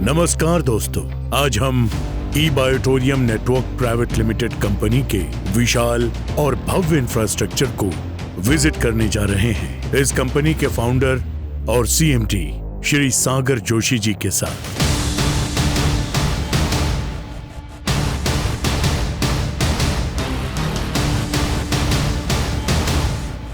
नमस्कार दोस्तों, आज हम ई बायोटोरियम नेटवर्क प्राइवेट लिमिटेड कंपनी के विशाल और भव्य इंफ्रास्ट्रक्चर को विजिट करने जा रहे हैं इस कंपनी के फाउंडर और सीएमडी श्री सागर जोशी जी के साथ।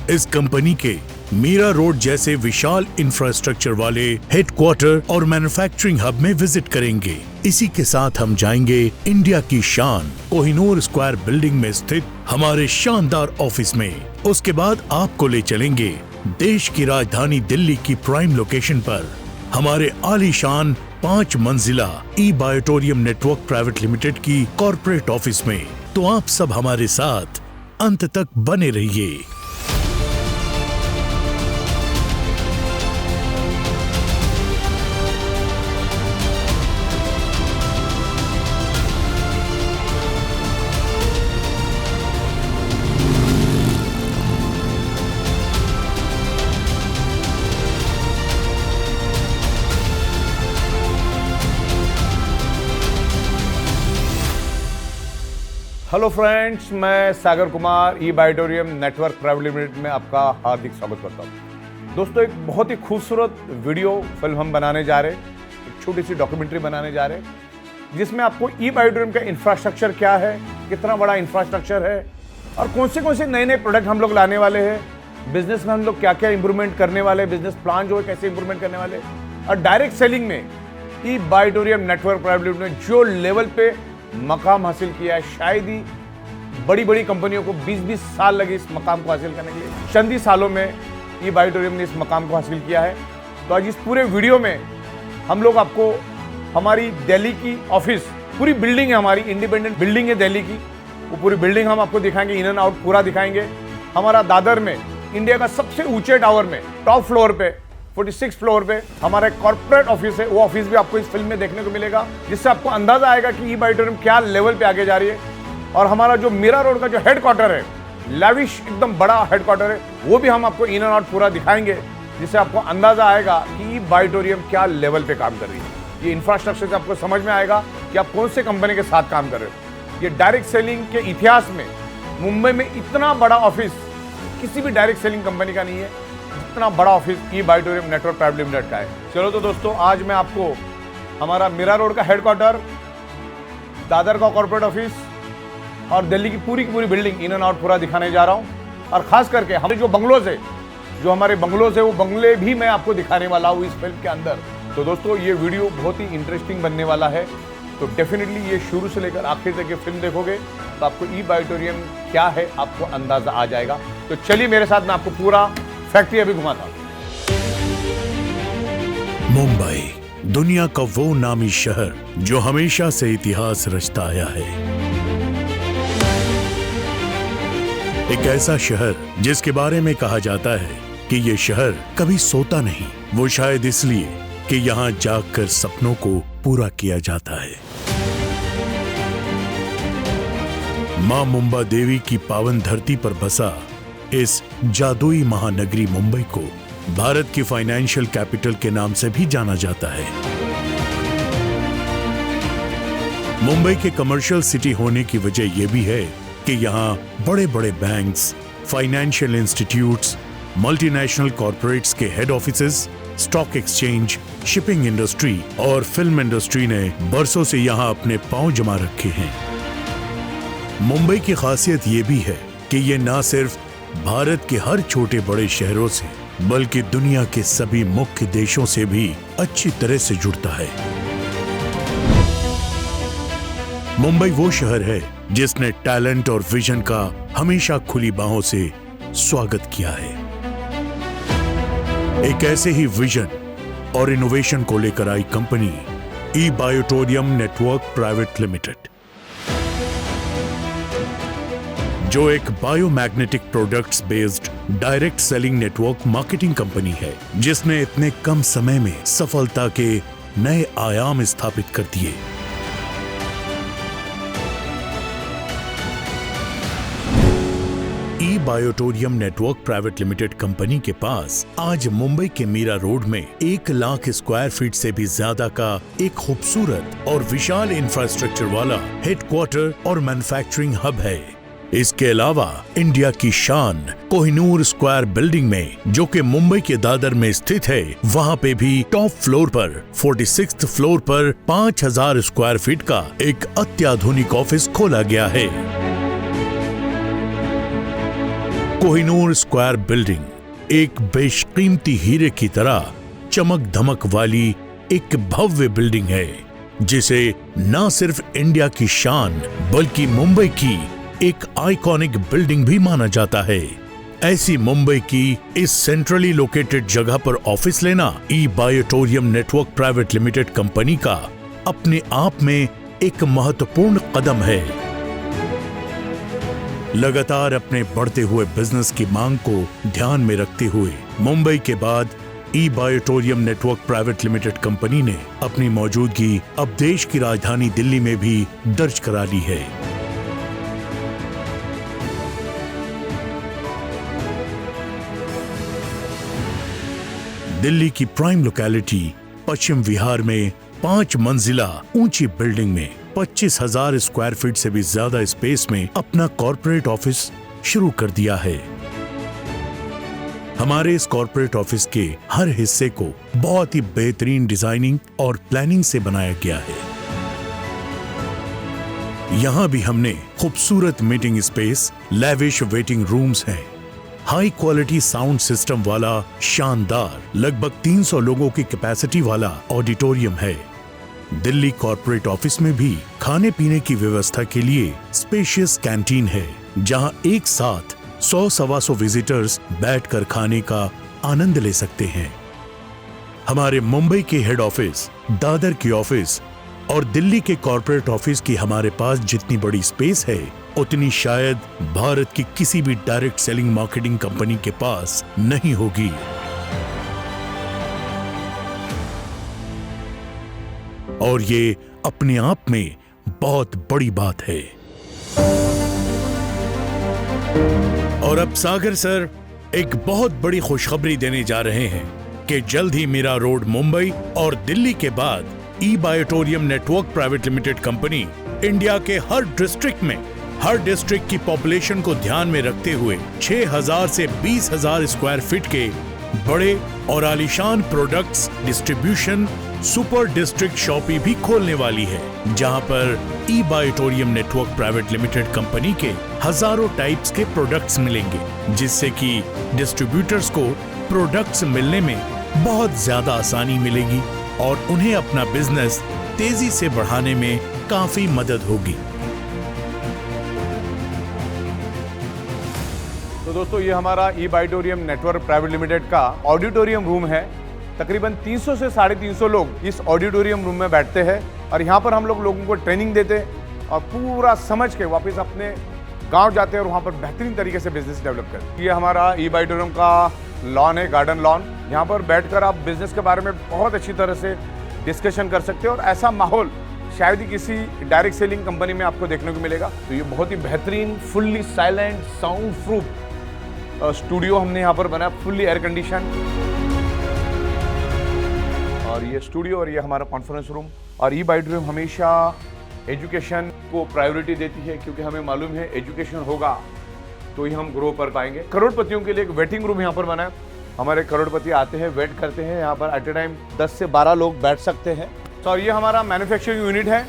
इस कंपनी के मीरा रोड जैसे विशाल इंफ्रास्ट्रक्चर वाले हेडक्वार्टर और मैन्युफैक्चरिंग हब में विजिट करेंगे। इसी के साथ हम जाएंगे इंडिया की शान कोहिनूर स्क्वायर बिल्डिंग में स्थित हमारे शानदार ऑफिस में। उसके बाद आपको ले चलेंगे देश की राजधानी दिल्ली की प्राइम लोकेशन पर हमारे आलीशान 5 मंजिला ई बायोटोरियम नेटवर्क प्राइवेट लिमिटेड की कॉर्पोरेट ऑफिस में। तो आप सब हमारे साथ अंत तक बने रहिए। हेलो फ्रेंड्स, मैं सागर कुमार ई बायोटोरियम नेटवर्क प्राइवेट लिमिटेड में आपका हार्दिक स्वागत करता हूं। दोस्तों, एक बहुत ही खूबसूरत वीडियो फिल्म हम बनाने जा रहे हैं, एक छोटी सी डॉक्यूमेंट्री बनाने जा रहे हैं जिसमें आपको ई बायोटोरियम का इंफ्रास्ट्रक्चर क्या है, कितना बड़ा इंफ्रास्ट्रक्चर है और कौन से नए नए प्रोडक्ट हम लोग लाने वाले हैं, बिजनेस में हम लोग क्या क्या इंप्रूवमेंट करने वाले, बिजनेस प्लान जो है कैसे इंप्रूवमेंट करने वाले, और डायरेक्ट सेलिंग में ई बायोटोरियम नेटवर्क प्राइवेट लिमिटेड ने जो लेवल पे मकाम हासिल किया है, शायद ही बड़ी बड़ी कंपनियों को 20-20 साल लगे इस मकाम को हासिल करने के लिए। चंद ही सालों में ई बायोटोरियम ने इस मकाम को हासिल किया है। तो आज इस पूरे वीडियो में हम लोग आपको हमारी दिल्ली की ऑफिस, पूरी बिल्डिंग है, हमारी इंडिपेंडेंट बिल्डिंग है दिल्ली की, वो पूरी बिल्डिंग हम आपको दिखाएंगे, इन एंड आउट पूरा दिखाएंगे। हमारा दादर में इंडिया का सबसे ऊंचे टावर में टॉप फ्लोर पे 46 फ्लोर पे हमारा एक कॉर्पोरेट ऑफिस है। वो ऑफिस भी आपको इस फिल्म में देखने को मिलेगा, जिससे आपको अंदाजा आएगा कि ई बायोटोरियम क्या लेवल पे आगे जा रही है। और हमारा जो मीरा रोड का जो हेडक्वार्टर है, लैविश एकदम बड़ा हेडक्वार्टर है, वो भी हम आपको इन एंड आउट पूरा दिखाएंगे, जिससे आपको अंदाजा आएगा कि ई बायोटोरियम क्या लेवल पे काम कर रही है। ये इंफ्रास्ट्रक्चर से आपको समझ में आएगा कि आप कौन से कंपनी के साथ काम कर रहे हो। ये डायरेक्ट सेलिंग के इतिहास में मुंबई में इतना बड़ा ऑफिस किसी भी डायरेक्ट सेलिंग कंपनी का नहीं है इतना बड़ा office e बायोटोरियम network private limited का है। चलो तो दोस्तों, आज मैं आपको हमारा मीरा रोड का हेडक्वार्टर, दादर का कॉर्पोरेट ऑफिस और दिल्ली की पूरी बिल्डिंग इन एंड आउट पूरा दिखाने जा रहा हूं। और खास करके हमारे जो बंगलोज है, वो बंगले भी मैं आपको दिखाने वाला हूं इस फिल्म के अंदर। तो दोस्तों, ये वीडियो बहुत ही इंटरेस्टिंग बनने वाला है। तो डेफिनेटली ये शुरू से लेकर आखिर तक ये फिल्म देखोगे तो आपको ई बायोटोरियम क्या है आपको अंदाजा आ जाएगा। तो चलिए मेरे साथ, मैं आपको पूरा फैक्ट्री अभी घुमाता हूं। मुंबई दुनिया का वो नामी शहर जो हमेशा से इतिहास रचता आया है। एक ऐसा शहर जिसके बारे में कहा जाता है कि ये शहर कभी सोता नहीं, वो शायद इसलिए कि यहाँ जागकर सपनों को पूरा किया जाता है। मां मुंबा देवी की पावन धरती पर बसा इस जादुई महानगरी मुंबई को भारत की फाइनेंशियल कैपिटल के नाम से भी जाना जाता है। मुंबई के कमर्शियल सिटी होने की वजह यह भी है कि यहाँ बड़े बड़े banks, financial institutes, multinational corporates के head offices, stock exchange, shipping industry और फिल्म इंडस्ट्री ने बरसों से यहाँ अपने पांव जमा रखे हैं। मुंबई की खासियत ये भी है कि ये ना सिर्फ भारत के हर छोटे बड़े शहरों से बल्कि दुनिया के सभी मुख्य देशों से भी अच्छी तरह से जुड़ता है। मुंबई वो शहर है जिसने टैलेंट और विजन का हमेशा खुली बाहों से स्वागत किया है। एक ऐसे ही विजन और इनोवेशन को लेकर आई कंपनी ई बायोटोरियम नेटवर्क प्राइवेट लिमिटेड, जो एक biomagnetic products based direct selling network marketing company है, जिसने इतने कम समय में सफलता के नए आयाम स्थापित कर दिए। ई बायोटोरियम नेटवर्क प्राइवेट लिमिटेड कंपनी के पास आज मुंबई के मीरा रोड में 1 लाख स्क्वायर फीट से भी ज्यादा का एक खूबसूरत और विशाल इंफ्रास्ट्रक्चर वाला हेडक्वार्टर और मैन्युफैक्चरिंग हब है। इसके अलावा इंडिया की शान कोहिनूर स्क्वायर बिल्डिंग में, जो कि मुंबई के दादर में स्थित है, वहां पे भी टॉप फ्लोर पर 46th फ्लोर पर 5000 स्क्वायर फीट का एक अत्याधुनिक ऑफिस खोला गया है। कोहिनूर स्क्वायर बिल्डिंग एक बेशकीमती हीरे की तरह चमक धमक वाली एक भव्य बिल्डिंग है, जिसे न सिर्फ इंडिया की शान बल्कि मुंबई की एक आइकॉनिक बिल्डिंग भी माना जाता है। ऐसी मुंबई की इस सेंट्रली लोकेटेड जगह पर ऑफिस लेना ई बायोटोरियम नेटवर्क प्राइवेट लिमिटेड कंपनी का अपने आप में एक महत्वपूर्ण कदम है। लगातार अपने बढ़ते हुए बिजनेस की मांग को ध्यान में रखते हुए मुंबई के बाद E बायोटोरियम network private limited company ने अपनी मौजूदगी अब देश की राजधानी दिल्ली में भी दर्ज करा ली है। दिल्ली की प्राइम लोकेलिटी पश्चिम विहार में 5 मंजिला ऊंची बिल्डिंग में 25,000 स्क्वायर फीट से भी ज्यादा स्पेस में अपना कॉर्पोरेट ऑफिस शुरू कर दिया है। हमारे इस कॉर्पोरेट ऑफिस के हर हिस्से को बहुत ही बेहतरीन डिजाइनिंग और प्लानिंग से बनाया गया है। यहाँ भी हमने खूबसूरत meeting space, lavish waiting rooms हैं, हाई क्वालिटी साउंड सिस्टम वाला शानदार लगभग 300 लोगों की कैपेसिटी वाला ऑडिटोरियम है। दिल्ली कॉर्पोरेट ऑफिस में भी खाने पीने की व्यवस्था के लिए स्पेशियस कैंटीन है, जहां एक साथ 100-125 विजिटर्स बैठकर खाने का आनंद ले सकते हैं। हमारे मुंबई के हेड ऑफिस, दादर की ऑफिस और दिल्ली के कॉर्पोरेट ऑफिस की हमारे पास जितनी बड़ी स्पेस है, उतनी शायद भारत की किसी भी डायरेक्ट सेलिंग मार्केटिंग कंपनी के पास नहीं होगी। और ये अपने आप में बहुत बड़ी बात है। और अब सागर सर एक बहुत बड़ी खुशखबरी देने जा रहे हैं कि जल्द ही मीरा रोड मुंबई और दिल्ली के बाद E बायोटोरियम network private limited company India के हर डिस्ट्रिक्ट की पॉपुलेशन को ध्यान में रखते हुए 6,000 से 20,000 स्क्वायर फीट के बड़े और आलीशान products distribution super district shoppe भी खोलने वाली है, जहां पर E बायोटोरियम network private limited company के हजारों टाइप्स के प्रोडक्ट्स मिलेंगे, जिससे कि डिस्ट्रीब्यूटर्स को प्रोडक्ट्स मिलने में बहुत ज्यादा आसानी मिलेगी और उन्हें अपना बिजनेस तेजी से बढ़ाने में काफी मदद होगी। तो दोस्तों, ये हमारा ई बायोटोरियम नेटवर्क प्राइवेट लिमिटेड का ऑडिटोरियम रूम है। तकरीबन 300 से 350 लोग इस ऑडिटोरियम रूम में बैठते हैं और यहाँ पर हम लोगों को ट्रेनिंग देते हैं और पूरा समझ के वापस अपने गांव जाते हैं और वहाँ पर बेहतरीन तरीके से बिजनेस डेवलप करते हैं। ये हमारा ई बायोटोरियम का लॉन है, गार्डन लॉन। यहाँ पर बैठकर आप बिजनेस के बारे में बहुत अच्छी तरह से डिस्कशन कर सकते हो और ऐसा माहौल शायद ही किसी डायरेक्ट सेलिंग कंपनी में आपको देखने को मिलेगा। तो ये बहुत ही बेहतरीन fully silent sound proof studio हमने यहाँ पर बनाया, फुल्ली एयर कंडीशन। और ये स्टूडियो और ये हमारा कॉन्फ्रेंस रूम। और ई बायोटोरियम हमेशा एजुकेशन को प्रायोरिटी देती है, क्योंकि हमें मालूम है एजुकेशन होगा तो ही हम ग्रो कर पाएंगे। करोड़पतियों के लिए एक वेटिंग रूम यहाँ पर बना है। हमारे करोड़पति आते हैं, वेट करते हैं, यहाँ पर एट ए टाइम 10 से 12 लोग बैठ सकते हैं। तो और ये हमारा मैन्युफैक्चरिंग यूनिट है।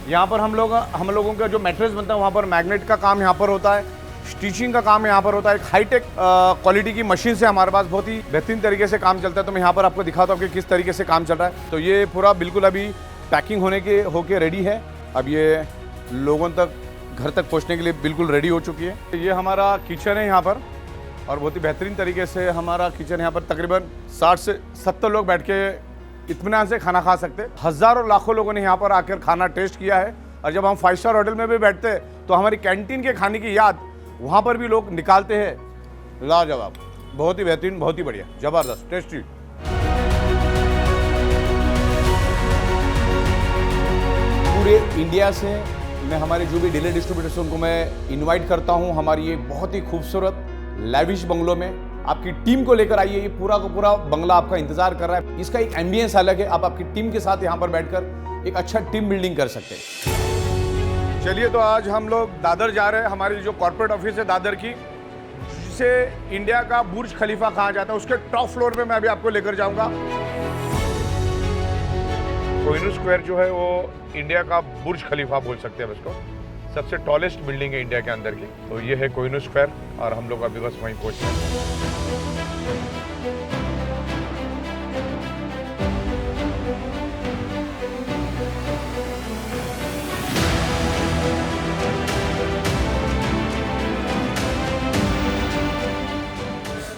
यहाँ पर हम लोगों का जो मैट्रेस बनता है वहाँ पर मैग्नेट का काम यहाँ पर होता है, स्टिचिंग का काम यहाँ पर होता है। एक हाईटेक क्वालिटी की मशीन से हमारे पास बहुत ही बेहतरीन तरीके से काम चलता है। तो मैं यहाँ पर आपको दिखाता हूँ कि किस तरीके से काम चल रहा है। तो ये पूरा बिल्कुल अभी पैकिंग होके रेडी है। अब ये लोगों तक, घर तक पहुँचने के लिए बिल्कुल रेडी हो चुकी है। ये हमारा किचन है यहाँ पर और बहुत ही बेहतरीन तरीके से हमारा किचन यहाँ पर तकरीबन 60 से 70 लोग बैठ के इत्मीनान से खाना खा सकते। हज़ारों लाखों लोगों ने यहाँ पर आकर खाना टेस्ट किया है। और जब हम 5 स्टार होटल में भी बैठते हैं तो हमारी कैंटीन के खाने की याद वहाँ पर भी लोग निकालते हैं। लाजवाब, बहुत ही बेहतरीन, बहुत ही बढ़िया, ज़बरदस्त, टेस्टी। पूरे इंडिया से मैं हमारे जो भी डीलर डिस्ट्रीब्यूटर्स उनको मैं इनवाइट करता हूं हमारी ये बहुत ही खूबसूरत लैविश बंगलों में। आपकी टीम को लेकर आइए, ये पूरा का पूरा बंगला आपका इंतजार कर रहा है। इसका एक एम्बियंस अलग है, आप आपकी टीम के साथ यहाँ पर बैठकर एक अच्छा टीम बिल्डिंग कर सकते हैं। चलिए, तो आज हम लोग दादर जा रहे हैं। हमारी जो कॉर्पोरेट ऑफिस है दादर की, जिसे इंडिया का बुर्ज खलीफा कहा जाता है, उसके टॉप फ्लोर पे मैं अभी आपको लेकर जाऊंगा। कोहिनूर स्क्वायर जो है वो इंडिया का बुर्ज खलीफा बोल सकते हैं हम इसको। सबसे टॉलेस्ट बिल्डिंग है इंडिया के अंदर की। तो ये है कोहिनूर स्क्वायर और हम लोग अभी बस वहीं पहुंचे हैं।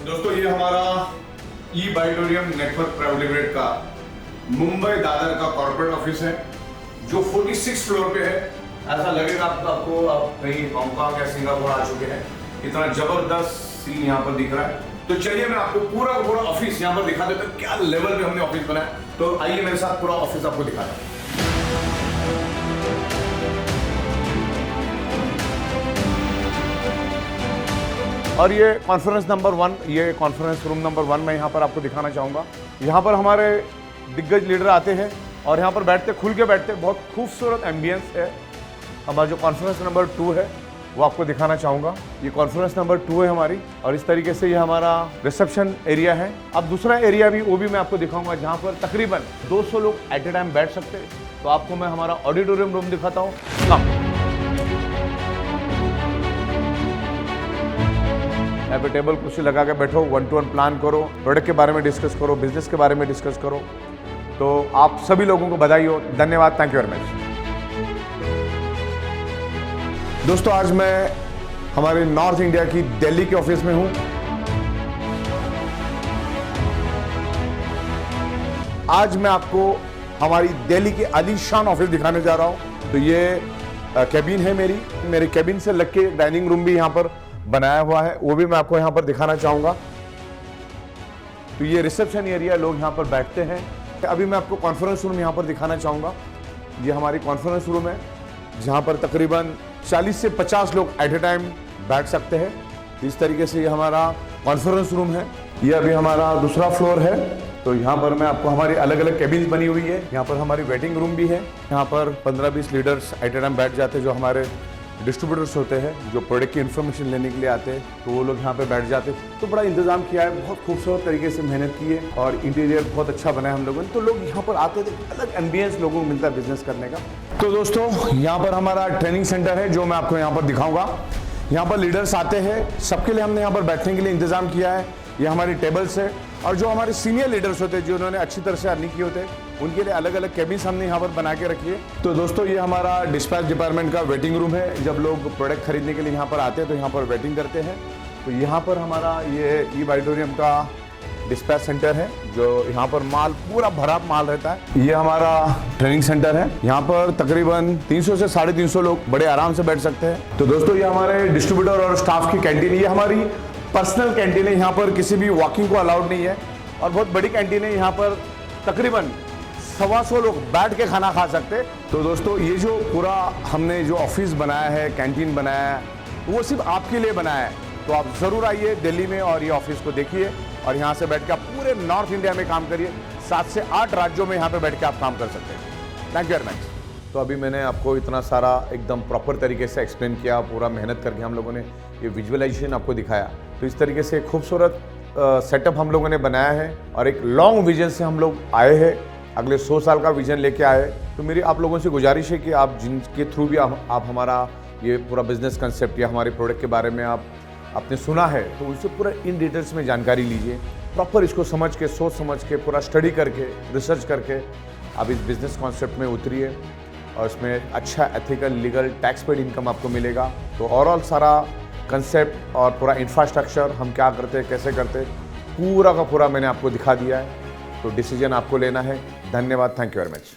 दोस्तों, ये हमारा ई बाइटोरियम नेटवर्क प्राइवेट लिमिटेड का मुंबई दादर का कॉर्पोरेट ऑफिस है, जो 46 फ्लोर पे है। ऐसा लगेगा आपको आप कहीं हांगकांग या सिंगापुर आ चुके हैं, इतना जबरदस्त सीन यहाँ पर दिख रहा है। तो चलिए, मैं आपको पूरा पूरा ऑफिस यहाँ पर दिखा देता हूँ, क्या लेवल पे हमने ऑफिस बनाया। तो आइए मेरे साथ पूरा ऑफिस आपको दिखाता हूँ। और ये कॉन्फ्रेंस नंबर 1, ये कॉन्फ्रेंस रूम नंबर 1 मैं यहाँ पर आपको दिखाना चाहूँगा। यहाँ पर हमारे दिग्गज लीडर आते हैं और यहाँ पर बैठते, खुल के बैठते। बहुत खूबसूरत एम्बियंस है। हमारा जो कॉन्फ्रेंस नंबर 2 है वो आपको दिखाना चाहूँगा। ये कॉन्फ्रेंस नंबर 2 है हमारी, और इस तरीके से ये हमारा रिसेप्शन एरिया है। अब दूसरा एरिया भी वो भी मैं आपको दिखाऊंगा, जहाँ पर तकरीबन 200 लोग एट ए टाइम बैठ सकते हैं। तो आपको मैं हमारा ऑडिटोरियम रूम दिखाता हूँ। यहाँ पे टेबल कुर्सी लगा के बैठो, 1-to-1 प्लान करो, प्रोडक्ट के बारे में डिस्कस करो, बिजनेस के बारे में डिस्कस करो। तो आप सभी लोगों को बधाई हो, धन्यवाद, थैंक यू वेरी मच। दोस्तों, आज मैं हमारे नॉर्थ इंडिया की दिल्ली के ऑफिस में हूं। आज मैं आपको हमारी दिल्ली के आलीशान ऑफिस दिखाने जा रहा हूं। तो ये कैबिन है मेरी कैबिन से लग के डाइनिंग रूम भी यहां पर बनाया हुआ है, वो भी मैं आपको यहां पर दिखाना चाहूंगा। तो ये रिसेप्शन एरिया, लोग यहां पर बैठते हैं। अभी मैं आपको कॉन्फ्रेंस रूम यहां पर दिखाना चाहूंगा। ये हमारी कॉन्फ्रेंस रूम है, जहां पर तकरीबन 40 से 50 लोग एट ए टाइम बैठ सकते हैं। इस तरीके से ये हमारा कॉन्फ्रेंस रूम है। ये अभी हमारा दूसरा फ्लोर है। तो यहाँ पर मैं आपको हमारी अलग अलग कैबिन्स बनी हुई है। यहाँ पर हमारी वेटिंग रूम भी है। यहाँ पर 15-20 लीडर्स एट ए टाइम बैठ जाते हैं, जो हमारे डिस्ट्रीब्यूटर्स होते हैं, जो प्रोडक्ट की इन्फॉर्मेशन लेने के लिए आते हैं। तो वो लोग यहाँ पे बैठ जाते हैं। तो बड़ा इंतजाम किया है, बहुत खूबसूरत तरीके से मेहनत की है, और इंटीरियर बहुत अच्छा बना है हम लोगों ने। तो लोग यहाँ पर आते थे, अलग एम्बियंस लोगों को मिलता है बिजनेस करने का। तो दोस्तों, यहाँ पर हमारा ट्रेनिंग सेंटर है, जो मैं आपको यहाँ पर दिखाऊंगा। यहाँ पर लीडर्स आते हैं, सबके लिए हमने यहाँ पर बैठने के लिए इंतजाम किया है। ये हमारी टेबल्स है, और जो हमारे सीनियर लीडर्स होते हैं, जिन्होंने अच्छी तरह से अर्निंग किए होते हैं, उनके लिए अलग अलग कैबिन्स हमने यहाँ पर बना के रखी है। तो दोस्तों, ये हमारा डिस्पैच डिपार्टमेंट का वेटिंग रूम है। जब लोग प्रोडक्ट खरीदने के लिए यहाँ पर आते हैं तो यहाँ पर वेटिंग करते हैं। तो यहाँ पर हमारा ये ई बाइटोरियम का डिस्पैच सेंटर है, जो यहाँ पर माल पूरा भरा माल रहता है। ये हमारा ट्रेनिंग सेंटर है, यहाँ पर तकरीबन 300 से 350 लोग बड़े आराम से बैठ सकते हैं। तो दोस्तों, ये हमारे डिस्ट्रीब्यूटर और स्टाफ की कैंटीन, ये हमारी पर्सनल कैंटीन है। यहाँ पर किसी भी वॉकिंग को अलाउड नहीं है, और बहुत बड़ी कैंटीन है। यहाँ पर तकरीबन 125 लोग बैठ के खाना खा सकते। तो दोस्तों, ये जो पूरा हमने जो ऑफिस बनाया है, कैंटीन बनाया है, वो सिर्फ आपके लिए बनाया है। तो आप ज़रूर आइए दिल्ली में और ये ऑफिस को देखिए, और यहाँ से बैठ के आप पूरे नॉर्थ इंडिया में काम करिए। 7 से 8 राज्यों में यहाँ पे बैठ के आप काम कर सकते हैं। Thank you very much. तो अभी मैंने आपको इतना सारा एकदम प्रॉपर तरीके से एक्सप्लेन किया, पूरा मेहनत करके हम लोगों ने ये विजुअलाइजेशन आपको दिखाया। तो इस तरीके से खूबसूरत सेटअप हम लोगों ने बनाया है, और एक लॉन्ग विजन से हम लोग आए हैं। अगले 100 साल का विजन लेके आए। तो मेरी आप लोगों से गुजारिश है कि आप जिनके थ्रू भी आप हमारा ये पूरा बिजनेस कंसेप्ट या हमारे प्रोडक्ट के बारे में आपने सुना है, तो उनसे पूरा इन डिटेल्स में जानकारी लीजिए। प्रॉपर इसको समझ के, सोच समझ के, पूरा स्टडी करके, रिसर्च करके आप इस बिजनेस कॉन्सेप्ट में उतरिए, और इसमें अच्छा ethical, legal, tax paid income आपको मिलेगा। तो ओवरऑल सारा कंसेप्ट और पूरा इंफ्रास्ट्रक्चर, हम क्या करते हैं, कैसे करते हैं, पूरा का पूरा मैंने आपको दिखा दिया है। तो डिसीजन आपको लेना है। धन्यवाद, थैंक यू वेरी मच।